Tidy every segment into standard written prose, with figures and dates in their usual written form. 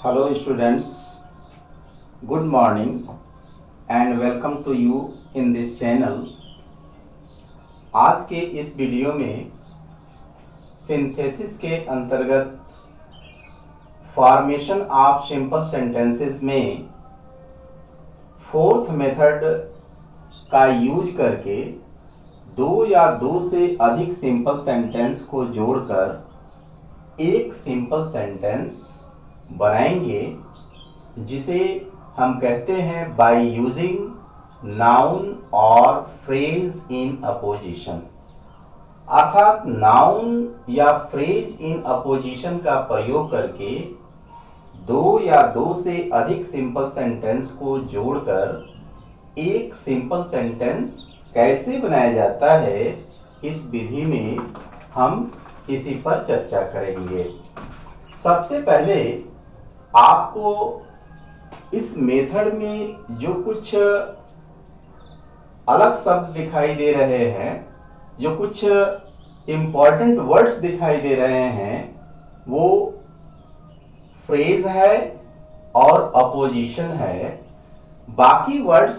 Hello students, good morning and welcome to you in this channel। आज के इस video में सिंथेसिस के अंतर्गत फॉर्मेशन ऑफ सिंपल सेंटेंसेस में फोर्थ मेथड का यूज करके दो या दो से अधिक सिंपल सेंटेंस को जोड़कर एक सिंपल सेंटेंस बनाएंगे, जिसे हम कहते हैं बाय यूजिंग नाउन और फ्रेज इन अपोजिशन। अर्थात नाउन या फ्रेज इन अपोजिशन का प्रयोग करके दो या दो से अधिक सिंपल सेंटेंस को जोड़कर एक सिंपल सेंटेंस कैसे बनाया जाता है, इस विधि में हम इसी पर चर्चा करेंगे। सबसे पहले आपको इस मेथड में जो कुछ अलग शब्द दिखाई दे रहे हैं, जो कुछ इंपॉर्टेंट वर्ड्स दिखाई दे रहे हैं, वो फ्रेज है और अपोजिशन है। बाकी वर्ड्स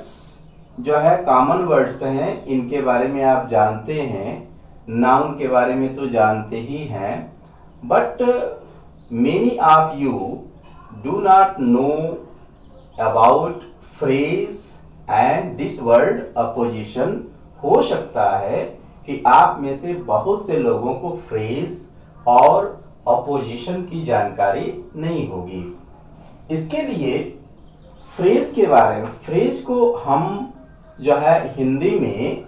जो है कॉमन वर्ड्स हैं, इनके बारे में आप जानते हैं, नाउन के बारे में तो जानते ही हैं, but many of you do not know about phrase and this word opposition। हो सकता है कि आप में से बहुत से लोगों को फ्रेज और अपोजिशन की जानकारी नहीं होगी। इसके लिए फ्रेज के बारे में, फ्रेज को हम जो है हिंदी में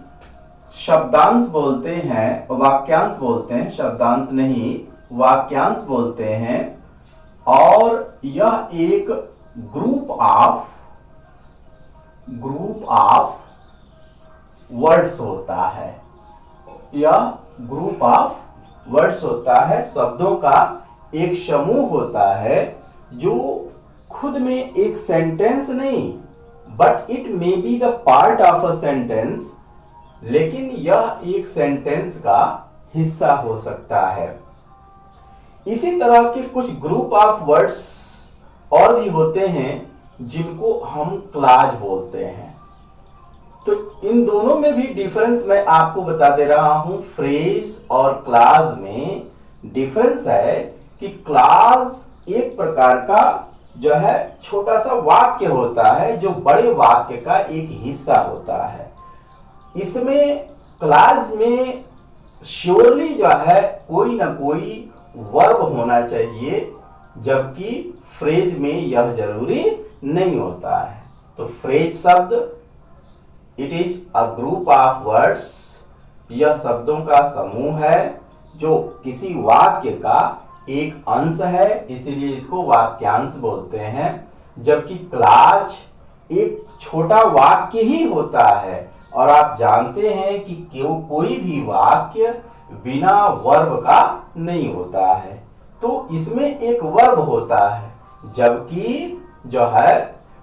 शब्दांश बोलते हैं, वाक्यांश बोलते हैं, शब्दांश नहीं वाक्यांश बोलते हैं। और यह एक ग्रुप ऑफ वर्ड्स होता है। यह ग्रुप ऑफ वर्ड्स होता है, शब्दों का एक समूह होता है, जो खुद में एक सेंटेंस नहीं, but it may be the part of a sentence, लेकिन यह एक सेंटेंस का हिस्सा हो सकता है। इसी तरह के कुछ ग्रुप ऑफ वर्ड्स और भी होते हैं, जिनको हम क्लाज बोलते हैं। तो इन दोनों में भी डिफरेंस मैं आपको बता दे रहा हूं। फ्रेज और क्लाज में डिफरेंस है कि क्लाज एक प्रकार का जो है छोटा सा वाक्य होता है, जो बड़े वाक्य का एक हिस्सा होता है। इसमें क्लाज में श्योरली जो है कोई ना कोई वर्ब होना चाहिए, जबकि फ्रेज में यह जरूरी नहीं होता है। तो फ्रेज शब्द it is a group of words, यह शब्दों का समूह है जो किसी वाक्य का एक अंश है, इसीलिए इसको वाक्यांश बोलते हैं। जबकि क्लाज एक छोटा वाक्य ही होता है, और आप जानते हैं कि कोई भी वाक्य बिना वर्ब का नहीं होता है, तो इसमें एक वर्ब होता है, जबकि जो है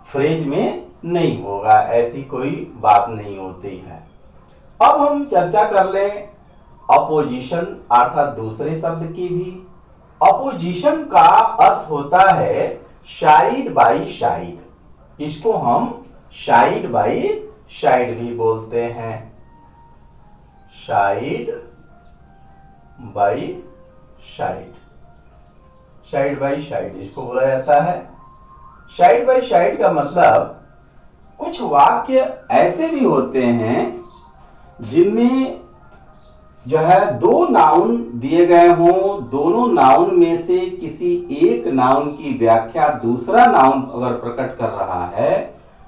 फ्रेज में नहीं होगा, ऐसी कोई बात नहीं होती है। अब हम चर्चा कर लें अपोजिशन अर्थात दूसरे शब्द की भी। अपोजिशन का अर्थ होता है साइड बाय साइड। इसको हम साइड बाय साइड भी बोलते हैं। Side by side, side by side इसको बोला जाता है। साइड बाय साइड का मतलब कुछ वाक्य ऐसे भी होते हैं जिनमें जो है दो नाउन दिए गए हों, दोनों नाउन में से किसी एक नाउन की व्याख्या दूसरा नाउन अगर प्रकट कर रहा है,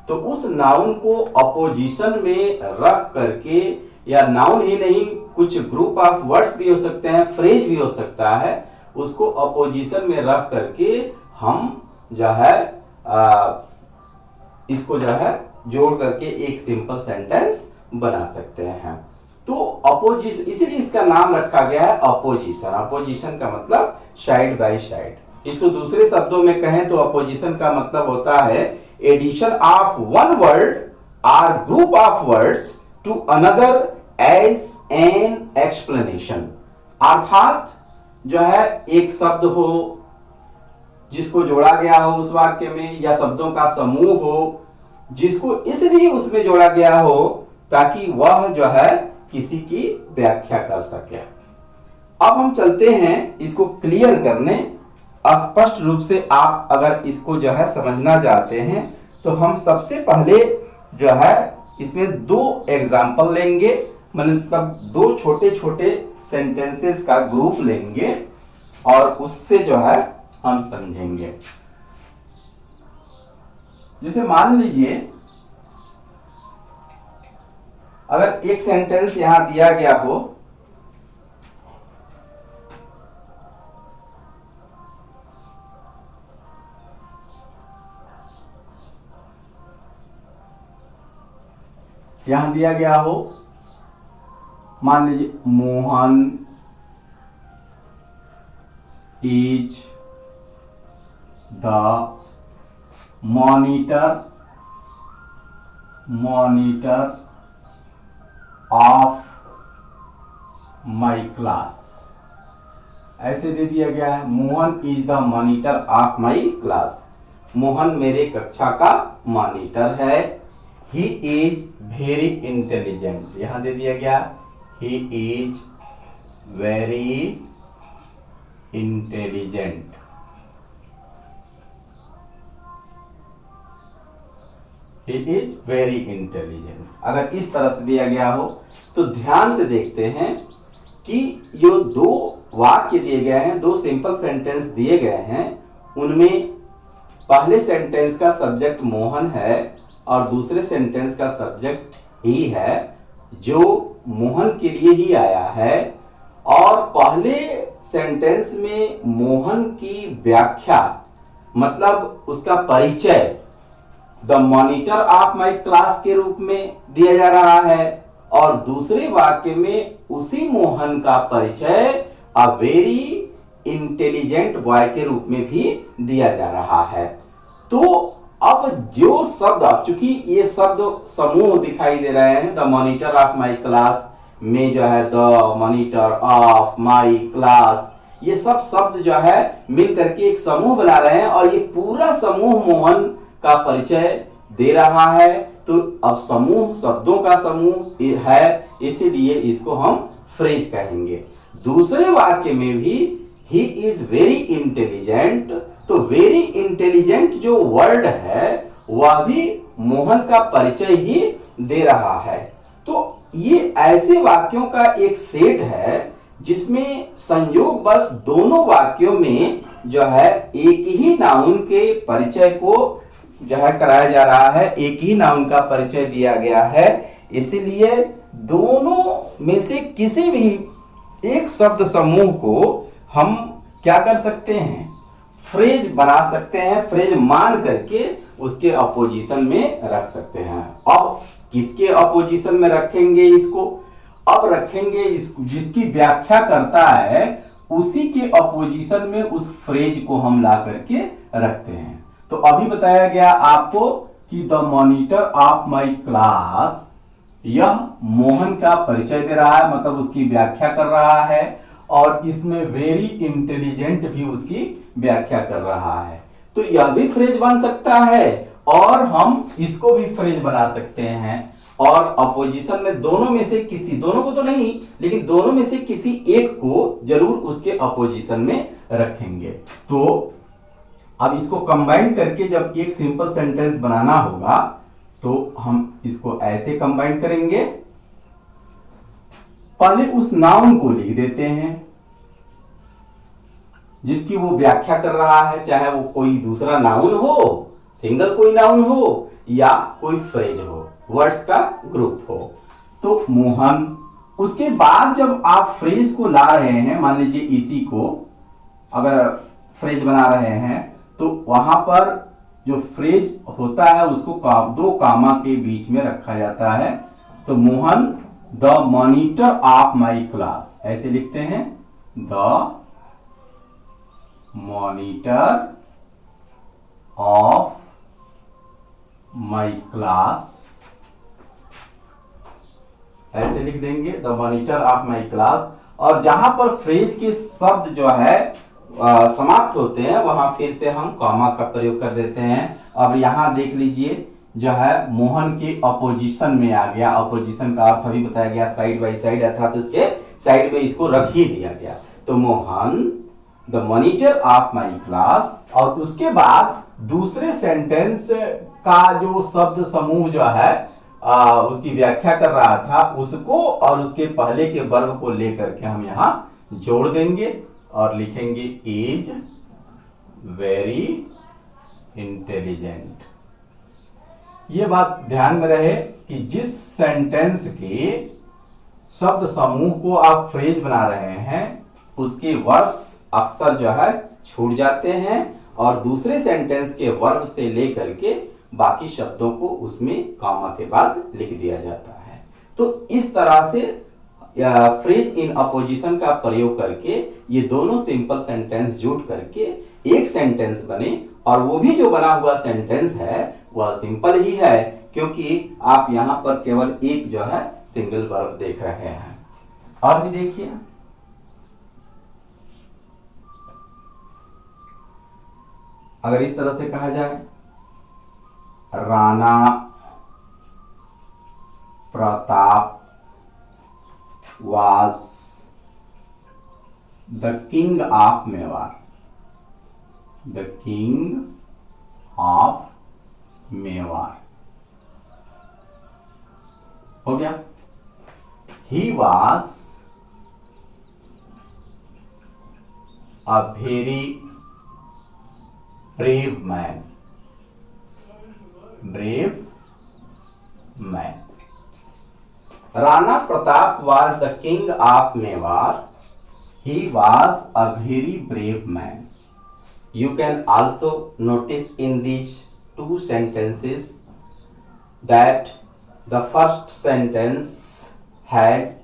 तो उस नाउन को अपोजिशन में रख करके, या नाउन ही नहीं कुछ ग्रुप ऑफ वर्ड्स भी हो सकते हैं, फ्रेज भी हो सकता है, उसको अपोजिशन में रख करके हम जो है इसको जो है जोड़ करके एक सिंपल सेंटेंस बना सकते हैं। तो अपोजिशन, इसीलिए इसका नाम रखा गया है अपोजिशन। अपोजिशन का मतलब साइड बाय साइड। इसको दूसरे शब्दों में कहें तो अपोजिशन का मतलब होता है एडिशन ऑफ वन वर्ड और group of words to another as an explanation. अर्थात जो है एक शब्द हो, जिसको जोड़ा गया हो उस वाक्य में, या शब्दों का समूह हो जिसको इसलिए उसमें जोड़ा गया हो ताकि वह जो है किसी की व्याख्या कर सके। अब हम चलते हैं इसको क्लियर करने। स्पष्ट रूप से आप अगर इसको जो है समझना चाहते हैं तो हम सबसे पहले जो है इसमें दो एग्जाम्पल लेंगे, मतलब दो छोटे छोटे सेंटेंसेस का ग्रुप लेंगे और उससे जो है हम समझेंगे। जैसे मान लीजिए अगर एक सेंटेंस यहां दिया गया हो, यहां दिया गया हो, मान लीजिए Mohan is the monitor of my class, ऐसे दे दिया गया है। Mohan is the monitor of my class, Mohan मेरे कक्षा का मॉनिटर है। ही इज वेरी इंटेलिजेंट, यहां दे दिया गया ही is very intelligent. He is very intelligent। अगर इस तरह से दिया गया हो तो ध्यान से देखते हैं कि जो दो वाक्य दिए गए हैं, दो सिंपल सेंटेंस दिए गए हैं, उनमें पहले सेंटेंस का सब्जेक्ट मोहन है और दूसरे सेंटेंस का सब्जेक्ट ही है, जो मोहन के लिए ही आया है। और पहले सेंटेंस में मोहन की व्याख्या मतलब उसका परिचय the monitor of my class के रूप में दिया जा रहा है, और दूसरे वाक्य में उसी मोहन का परिचय अ वेरी इंटेलिजेंट बॉय के रूप में भी दिया जा रहा है। तो अब जो शब्द, अब चूंकि ये शब्द समूह दिखाई दे रहे हैं, the monitor of my class में जो है the monitor of my class, ये सब शब्द जो है मिल करके एक समूह बना रहे हैं और ये पूरा समूह मोहन का परिचय दे रहा है। तो अब समूह शब्दों का समूह है, इसीलिए इसको हम फ्रेज कहेंगे। दूसरे वाक्य में भी ही इज वेरी इंटेलिजेंट, तो वेरी इंटेलिजेंट जो वर्ड है वह भी मोहन का परिचय ही दे रहा है। तो ये ऐसे वाक्यों का एक सेट है जिसमें संयोगवश दोनों वाक्यों में जो है एक ही नाउन के परिचय को जो है कराया जा रहा है, एक ही नाउन का परिचय दिया गया है। इसलिए दोनों में से किसी भी एक शब्द समूह को हम क्या कर सकते हैं, फ्रेज बना सकते हैं, फ्रेज मान करके उसके अपोजिशन में रख सकते हैं। अब किसके अपोजिशन में रखेंगे इसको, अब रखेंगे इसको जिसकी व्याख्या करता है उसी के अपोजिशन में उस फ्रेज को हम ला करके रखते हैं। तो अभी बताया गया आपको कि the monitor of my class, यह मोहन का परिचय दे रहा है, मतलब उसकी व्याख्या कर रहा है, और इसमें वेरी इंटेलिजेंट भी उसकी व्याख्या कर रहा है। तो यह भी फ्रेज बन सकता है और हम इसको भी फ्रेज बना सकते हैं, और अपोजिशन में दोनों में से किसी, दोनों को तो नहीं लेकिन दोनों में से किसी एक को जरूर उसके अपोजिशन में रखेंगे। तो अब इसको कंबाइन करके जब एक सिंपल सेंटेंस बनाना होगा तो हम इसको ऐसे कंबाइन करेंगे। पहले उस नाउन को लिख देते हैं जिसकी वो व्याख्या कर रहा है, चाहे वो कोई दूसरा नाउन हो, सिंगल कोई नाउन हो या कोई फ्रेज हो, वर्ड्स का ग्रुप हो। तो मोहन, उसके बाद जब आप फ्रेज को ला रहे हैं, मान लीजिए इसी को अगर फ्रेज बना रहे हैं तो वहां पर जो फ्रेज होता है उसको दो कामा के बीच में रखा जाता है। तो Mohan the monitor of my class, ऐसे लिखते हैं, the monitor of my class, ऐसे लिख देंगे the monitor of my class. और जहां पर फ्रेज के शब्द जो है समाप्त होते हैं वहां फिर से हम कॉमा का प्रयोग कर देते हैं। अब यहाँ देख लीजिए जो है मोहन के अपोजिशन में आ गया। अपोजिशन का अर्थ अभी बताया गया साइड बाय साइड, अर्थात उसके साइड में इसको रख ही दिया गया। तो Mohan the monitor of my class, और उसके बाद दूसरे सेंटेंस का जो शब्द समूह जो है उसकी व्याख्या कर रहा था उसको और उसके पहले के वर्ब को लेकर के हम यहाँ जोड़ देंगे और लिखेंगे इज वेरी इंटेलिजेंट। ये बात ध्यान में रहे कि जिस सेंटेंस के शब्द समूह को आप फ्रेज बना रहे हैं उसके वर्ब्स अक्सर जो है छूट जाते हैं और दूसरे सेंटेंस के वर्ब से लेकर के बाकी शब्दों को उसमें कॉमा के बाद लिख दिया जाता है। तो इस तरह से फ्रेज इन अपोजिशन का प्रयोग करके ये दोनों सिंपल सेंटेंस जुड़ करके एक सेंटेंस बने, और वो भी जो बना हुआ सेंटेंस है वह सिंपल ही है क्योंकि आप यहां पर केवल एक जो है सिंगल वर्ब देख रहे हैं। और भी देखिए, अगर इस तरह से कहा जाए Rana Pratap was the king of Mewar, the king of Mewar हो गया। he was a very brave man, brave man। Rana Pratap was the king of Mewar. He was a very brave man. You can also notice in these two sentences that the first sentence has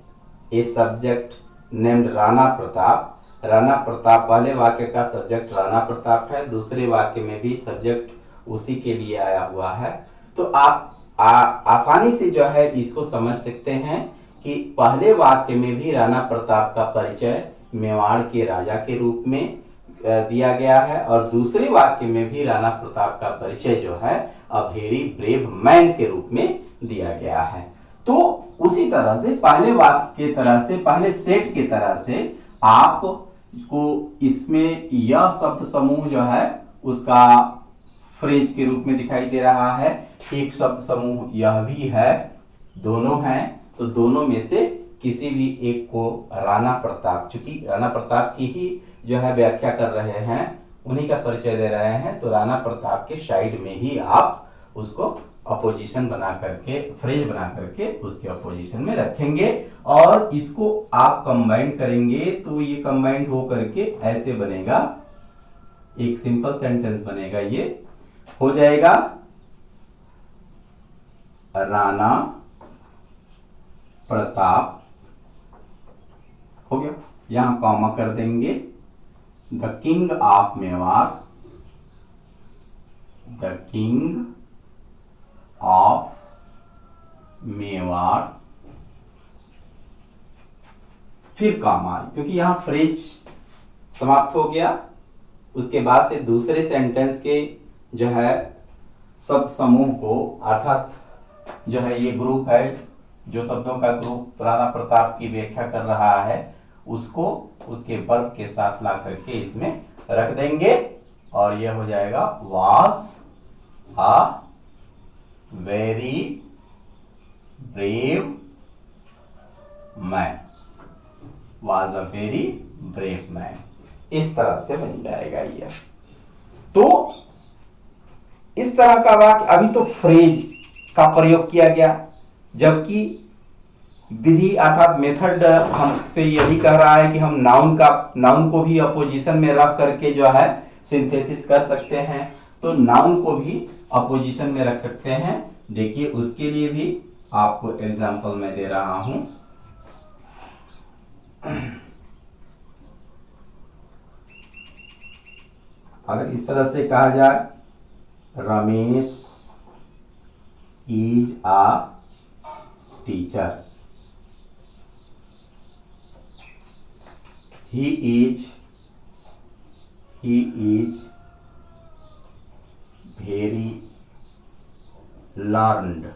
a subject named Rana Pratap. Rana Pratap पहले वाक्य का subject Rana Pratap है, दूसरे वाक्य में भी subject उसी के लिए आया हुआ है। तो आप आसानी से जो है इसको समझ सकते हैं कि पहले वाक्य में भी राणा प्रताप का परिचय मेवाड़ के राजा के रूप में दिया गया है और दूसरे वाक्य में भी राणा प्रताप का परिचय जो है अ वेरी ब्रेव मैन के रूप में दिया गया है। तो उसी तरह से पहले वाक्य की तरह से, पहले सेट की तरह से आपको इसमें यह शब्द समूह जो है उसका फ्रेज के रूप में दिखाई दे रहा है। एक शब्द समूह यह भी है, दोनों हैं, तो दोनों में से किसी भी एक को राणा प्रताप, चूंकि राणा प्रताप की ही जो है व्याख्या कर रहे हैं, उन्हीं का परिचय दे रहे हैं, तो राणा प्रताप के साइड में ही आप उसको अपोजिशन बना करके, फ्रेज बना करके उसके अपोजिशन में रखेंगे और इसको आप कंबाइन करेंगे तो ये कंबाइंड हो करके ऐसे बनेगा, एक सिंपल सेंटेंस बनेगा। ये हो जाएगा राणा प्रताप, हो गया, यहां कॉमा कर देंगे, the king of Mewar, the king of Mewar, फिर कॉमा, क्योंकि यहां फ्रेज समाप्त हो गया। उसके बाद से दूसरे सेंटेंस के जो है शब्द समूह को, अर्थात जो है ये ग्रुप है, जो शब्दों का ग्रुप राणा प्रताप की व्याख्या कर रहा है, उसको उसके वर्ब के साथ ला करके इसमें रख देंगे और यह हो जाएगा was a very brave man, was a very brave man, इस तरह से बन जाएगा यह। तो इस तरह का वाक्य, अभी तो फ्रेज का प्रयोग किया गया, जबकि विधि अर्थात मेथड हमसे यही कह रहा है कि हम नाउन को भी अपोजिशन में रख करके जो है सिंथेसिस कर सकते हैं। तो नाउन को भी अपोजिशन में रख सकते हैं। देखिए उसके लिए भी आपको एग्जांपल मैं दे रहा हूं। अगर इस तरह से कहा जाए, Ramesh is a teacher, he is he is very learned.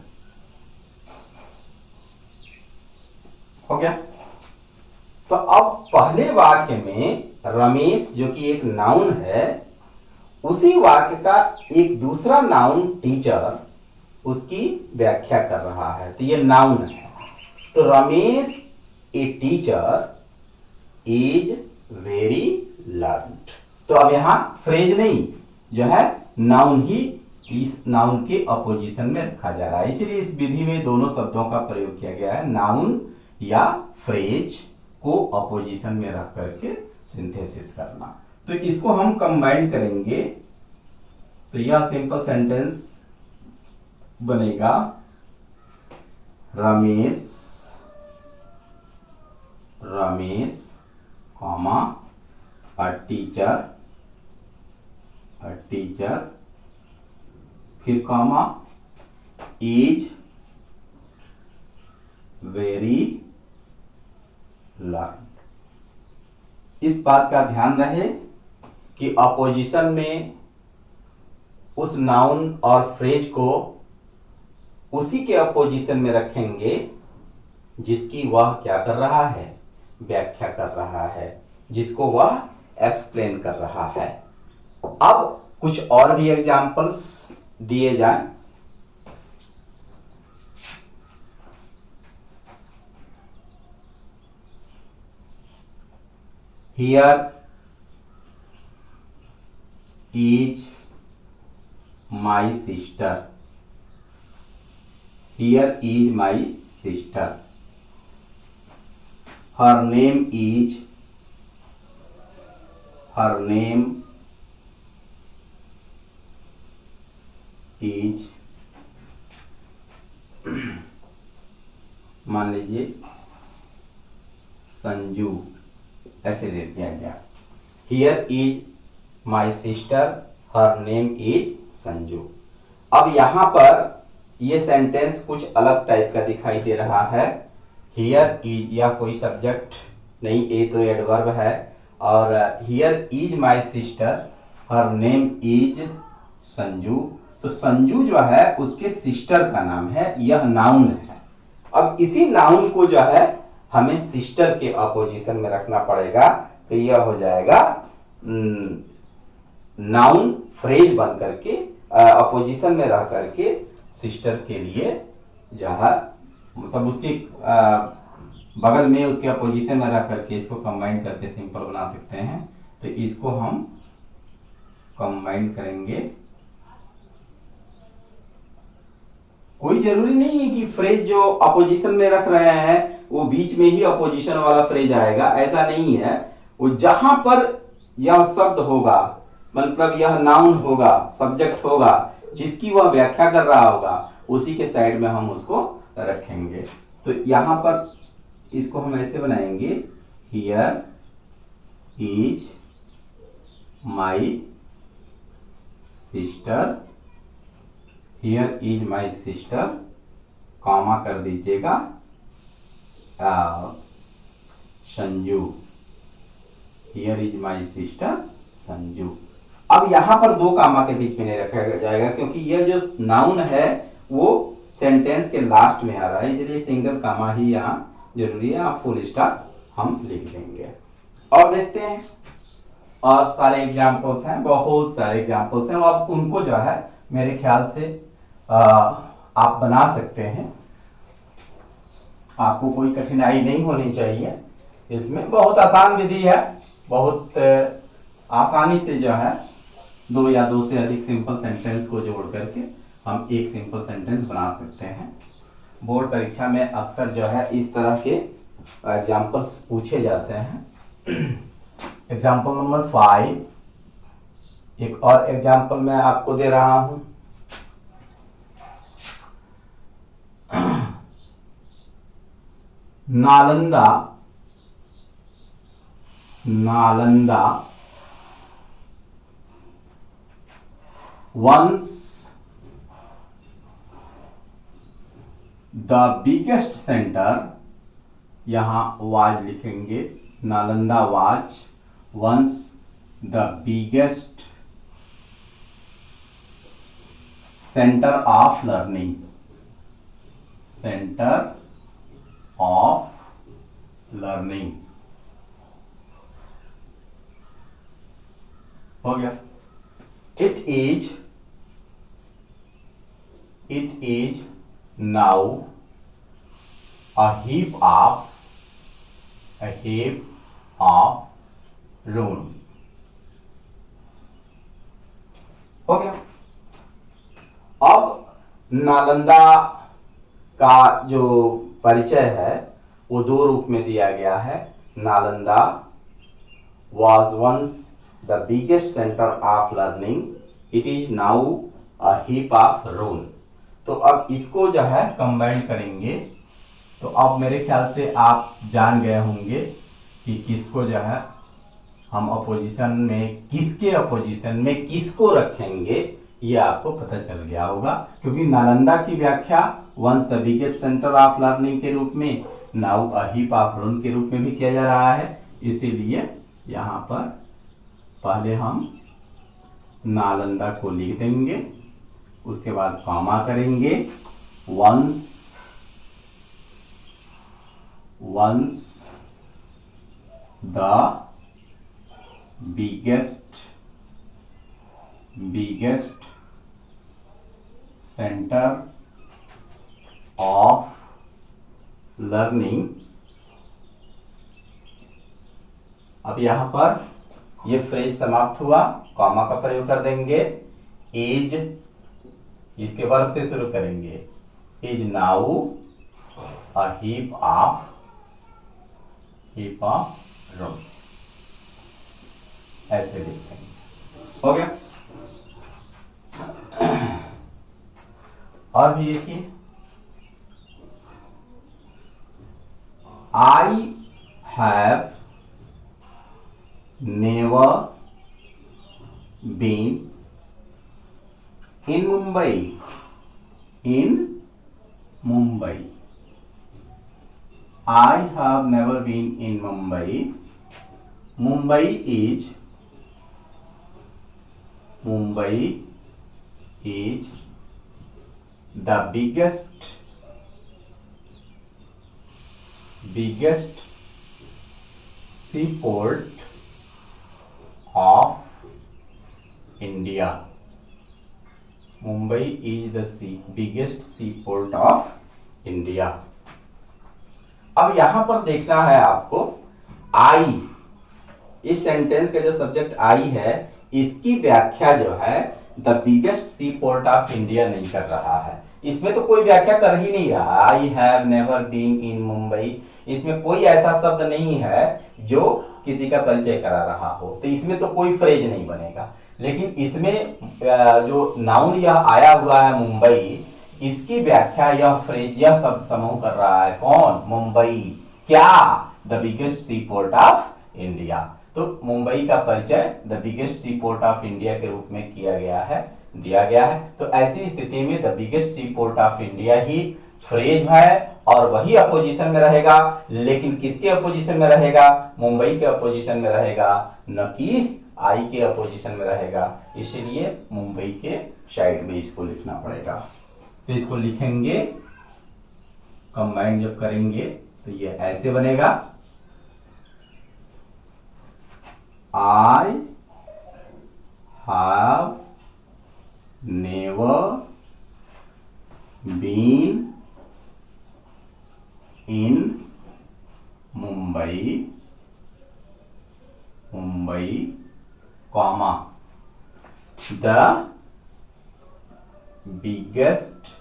हो गया। तो अब पहले वाक्य में रमेश जो कि एक नाउन है, उसी वाक्य का एक दूसरा नाउन टीचर उसकी व्याख्या कर रहा है। तो ये नाउन है। तो Ramesh a teacher is very learned. तो अब यहां फ्रेज नहीं, जो है नाउन ही इस नाउन के अपोजिशन में रखा जा रहा है। इसीलिए इस विधि में दोनों शब्दों का प्रयोग किया गया है, नाउन या फ्रेज को अपोजिशन में रख करके सिंथेसिस करना। तो इसको हम कंबाइन करेंगे तो यह सिंपल सेंटेंस बनेगा, रमेश कॉमा अ टीचर फिर कॉमा इज वेरी लर्न। इस बात का ध्यान रहे कि अपोजिशन में उस नाउन और फ्रेज को उसी के अपोजिशन में रखेंगे जिसकी वह क्या कर रहा है, व्याख्या कर रहा है, जिसको वह एक्सप्लेन कर रहा है। अब कुछ और भी एग्जांपल्स दिए जाएं। Here is my sister. Here is my sister. Her name is मान लीजिए संजू, ऐसे दे दिया गया। Here is my sister, her name is Sanju. अब यहां पर ये सेंटेंस कुछ अलग टाइप का दिखाई दे रहा है। हियर इज या कोई सब्जेक्ट नहीं, ए तो एडवर्ब है, और here is my sister, her name is Sanju. तो संजू जो है उसके सिस्टर का नाम है, यह नाउन है। अब इसी नाउन को जो है हमें सिस्टर के अपोजिशन में रखना पड़ेगा। तो यह हो जाएगा नाउन फ्रेज बन करके अपोजिशन में रह करके सिस्टर के लिए जो है, मतलब उसके बगल में उसके अपोजिशन में रह करके इसको कंबाइन करके सिंपल बना सकते हैं। तो इसको हम कंबाइन करेंगे। कोई जरूरी नहीं है कि फ्रेज जो अपोजिशन में रख रहे हैं वो बीच में ही अपोजिशन वाला फ्रेज आएगा, ऐसा नहीं है। वो जहां पर यह शब्द होगा, मतलब यह नाउन होगा, सब्जेक्ट होगा, जिसकी वह व्याख्या कर रहा होगा, उसी के साइड में हम उसको रखेंगे। तो यहां पर इसको हम ऐसे बनाएंगे, here is my sister, here is my sister, comma कर दीजिएगा Sanju, here is my sister Sanju. अब यहां पर दो कामा के बीच में नहीं रखा जाएगा, क्योंकि यह जो नाउन है वो सेंटेंस के लास्ट में आ रहा है, इसलिए सिंगल कामा ही यहाँ जरूरी है। आप फुल स्टॉप हम लिख लेंगे। और देखते हैं, और सारे एग्जाम्पल्स हैं, बहुत सारे एग्जाम्पल्स हैं। अब उनको जो है मेरे ख्याल से आप बना सकते हैं, आपको कोई कठिनाई नहीं होनी चाहिए। इसमें बहुत आसान विधि है, बहुत आसानी से जो है दो या दो से अधिक सिंपल सेंटेंस को जोड़ करके हम एक सिंपल सेंटेंस बना सकते हैं। बोर्ड परीक्षा में अक्सर जो है इस तरह के एग्जाम्पल्स पूछे जाते हैं। एग्जाम्पल नंबर 5, एक और एग्जाम्पल मैं आपको दे रहा हूं। Nalanda once the biggest center, यहां वाज लिखेंगे, Nalanda was once the biggest centre of learning, centre of learning. हो गया। It is now a heap of ruin। हो गया। अब नालंदा का जो परिचय है वो दो रूप में दिया गया है। Nalanda was once the biggest center of learning, it is now a heap of ruin। तो अब इसको जो है कंबाइन करेंगे तो अब मेरे ख्याल से आप जान गए होंगे कि किसको जो है हम अपोजिशन में, किसके अपोजिशन में किसको रखेंगे, ये आपको पता चल गया होगा। क्योंकि नालंदा की व्याख्या once the biggest centre of learning के रूप में, now a heap of ruin के रूप में भी किया जा रहा है। इसीलिए यहाँ पर पहले हम नालंदा को लिख देंगे, उसके बाद कॉमा करेंगे। once the biggest center of learning। अब यहां पर ये फ्रेज समाप्त हुआ, कॉमा का प्रयोग कर देंगे। इज, इसके वर्ब से शुरू करेंगे। Is now a heap of ruin, ऐसे लिखेंगे। हो गया। और भी देखिए, I have never been in Mumbai। I have never been in Mumbai। Mumbai is the biggest seaport of India। Mumbai is the biggest seaport of India। अब यहां पर देखना है आपको, आई, इस सेंटेंस का जो सब्जेक्ट आई है, इसकी व्याख्या जो है the biggest sea port of India नहीं कर रहा है। इसमें तो कोई व्याख्या कर ही नहीं रहा। I have never been in Mumbai, इसमें कोई ऐसा शब्द नहीं है जो किसी का परिचय करा रहा हो, तो इसमें तो कोई फ्रेज नहीं बनेगा। लेकिन इसमें जो नाउन यह आया हुआ है मुंबई, इसकी व्याख्या यह फ्रेज, यह शब्द समूह कर रहा है। कौन? मुंबई। क्या? The biggest sea port of India. तो मुंबई का परिचय the biggest sea port of India के रूप में किया गया है, दिया गया है। तो ऐसी स्थिति में the biggest sea port of India ही फ्रेज है और वही अपोजिशन में रहेगा। लेकिन किसके अपोजिशन में रहेगा? मुंबई के अपोजिशन में रहेगा, न कि आई के अपोजिशन में रहेगा। इसीलिए मुंबई के साइड में इसको लिखना पड़ेगा। तो इसको लिखेंगे, कंबाइन जब करेंगे तो ये ऐसे बनेगा। I have never been in Mumbai, comma, the biggest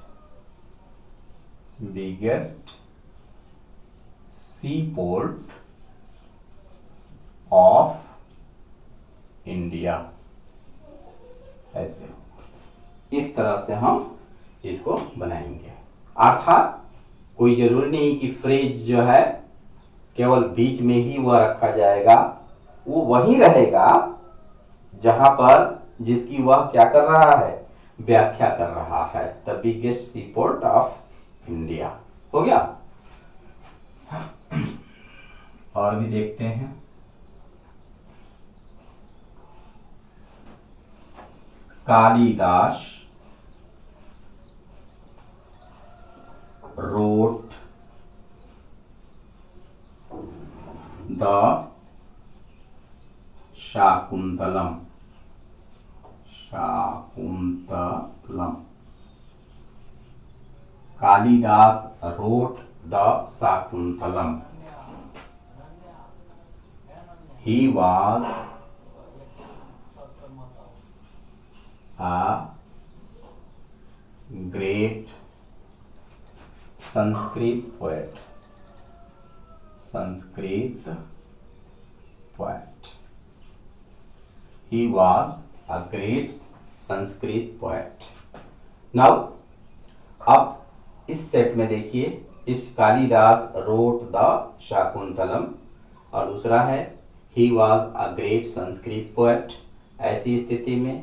seaport of India. ऐसे इस तरह से हम इसको बनाएंगे। अर्थात कोई जरूरी नहीं कि फ्रेज जो है केवल बीच में ही वह रखा जाएगा, वो वही रहेगा जहां पर जिसकी वह क्या कर रहा है? व्याख्या कर रहा है। The biggest seaport of India. हो गया। और भी देखते हैं। Kalidas wrote the Shakuntalam. Kalidas wrote the Shakuntalam. He was a great Sanskrit poet. He was a great Sanskrit poet. Now अब इस सेट में देखिए, इस कालिदास रोट द शाकुंतलम और दूसरा है he was a great Sanskrit poet. ऐसी स्थिति में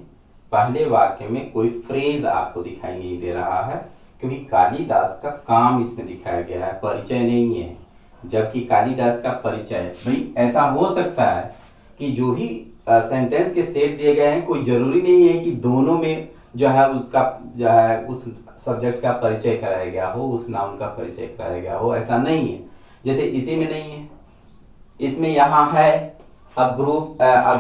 पहले वाक्य में कोई फ्रेज आपको दिखाई नहीं दे रहा है, क्योंकि कालिदास का काम इसमें दिखाया गया है, परिचय नहीं है। जबकि कालिदास का परिचय, भाई ऐसा हो सकता है कि जो भी सेंटेंस के सेट दिए गए हैं, कोई जरूरी नहीं है कि दोनों में जो है उसका जो है उस सब्जेक्ट का परिचय कराया गया हो, उस नाउन का परिचय कराया गया हो, ऐसा नहीं है। जैसे इसी में नहीं है, इसमें यहाँ है अ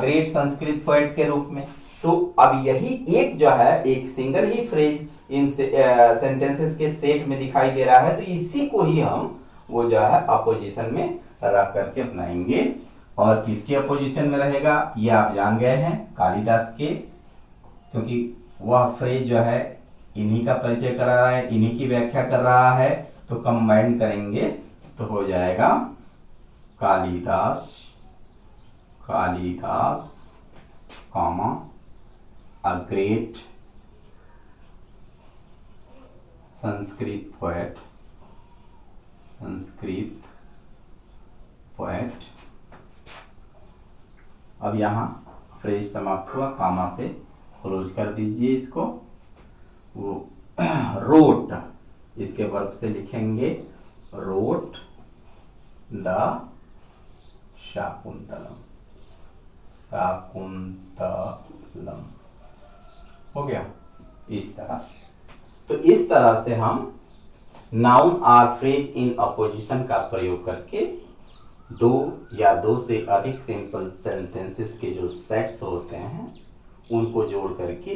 ग्रेट संस्कृत पोएट के रूप में। तो अब यही एक जो है एक single he phrase in sentences के सेट में दिखाई दे रहा है, तो इसी को ही हम वो जो है अपोजिशन में रख करके अपनाएंगे। और किसके अपोजिशन में रहेगा ये आप जान गए हैं, कालिदास के, क्योंकि वह फ्रेज जो है इन्हीं का परिचय करा रहा है, इन्हीं की व्याख्या कर रहा है, तो कंबाइन करेंगे तो हो जाएगा Kalidas comma a great Sanskrit poet. अब यहाँ फ्रेज समाप्त हुआ, कामा से क्लोज कर दीजिए इसको। वो रोट, इसके वर्ग से लिखेंगे रोट द शाकुंतलम। हो गया इस तरह से। तो इस तरह से हम नाउन और फ्रेज इन अपोजिशन का प्रयोग करके दो या दो से अधिक सिंपल सेंटेंसेस के जो सेट्स होते हैं उनको जोड़ करके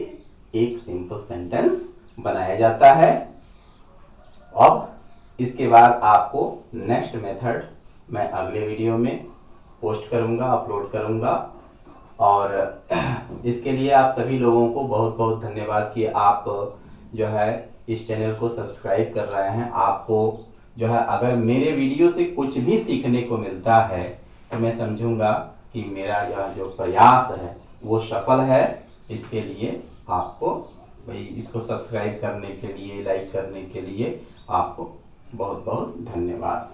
एक सिंपल सेंटेंस बनाया जाता है। अब इसके बाद आपको नेक्स्ट मेथड मैं अगले वीडियो में पोस्ट करूंगा, अपलोड करूंगा। और इसके लिए आप सभी लोगों को बहुत बहुत धन्यवाद कि आप जो है इस चैनल को सब्सक्राइब कर रहे हैं। आपको जो है अगर मेरे वीडियो से कुछ भी सीखने को मिलता है तो मैं समझूंगा कि मेरा यह जो प्रयास है वो सफल है। इसके लिए आपको भाई इसको सब्सक्राइब करने के लिए, लाइक करने के लिए आपको बहुत बहुत धन्यवाद।